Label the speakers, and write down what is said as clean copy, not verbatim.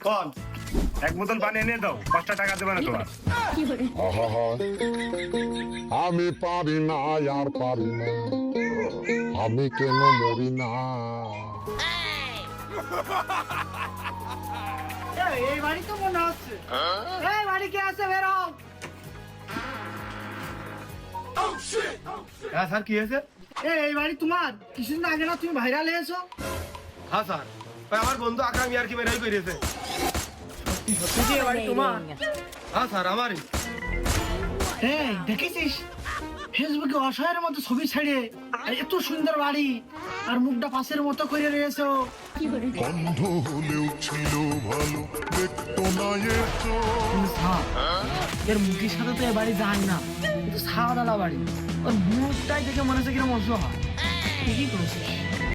Speaker 1: কোন এক বোতল পানি এনে দাও, 5টা টাকা দেবে না তোমার।
Speaker 2: আমি পারি না আর পারি না, আমি কেন মরি না।
Speaker 3: এই বাড়ি তো মনে হচ্ছে, এই বাড়ি কে আছে বেরো।
Speaker 1: হ্যাঁ স্যার, কি হয়েছে?
Speaker 3: এই বাড়ি তোমার? কিছুদিন আগে না তুমি ভাইরাল হয়েছো?
Speaker 1: হ্যাঁ স্যার, ওই আমার বন্ধু আকরাম ইয়ার কি বেরাই করেছে।
Speaker 3: সত্যি কি এই বাড়ি তোমার?
Speaker 1: হ্যাঁ স্যার, আমারই।
Speaker 3: এই দেখেছিস ফেসবুকে অসহায়ের মতো ছবি ছাড়িয়ে আর এত সুন্দর বাড়ি আর মুখটা পাশের মতো করে রয়েছো।
Speaker 2: বন্ধ হলেও ছিল ভালো, দেখতো না এর চোখ।
Speaker 3: সাপ, এর মুখের সাথে তো এ বাড়ি যায় না, কিন্তু সাদালা বাড়ি, ওর মুখটাই দেখে মনে হচ্ছে কিরকম অসহায়। ঠিকই করেছিস।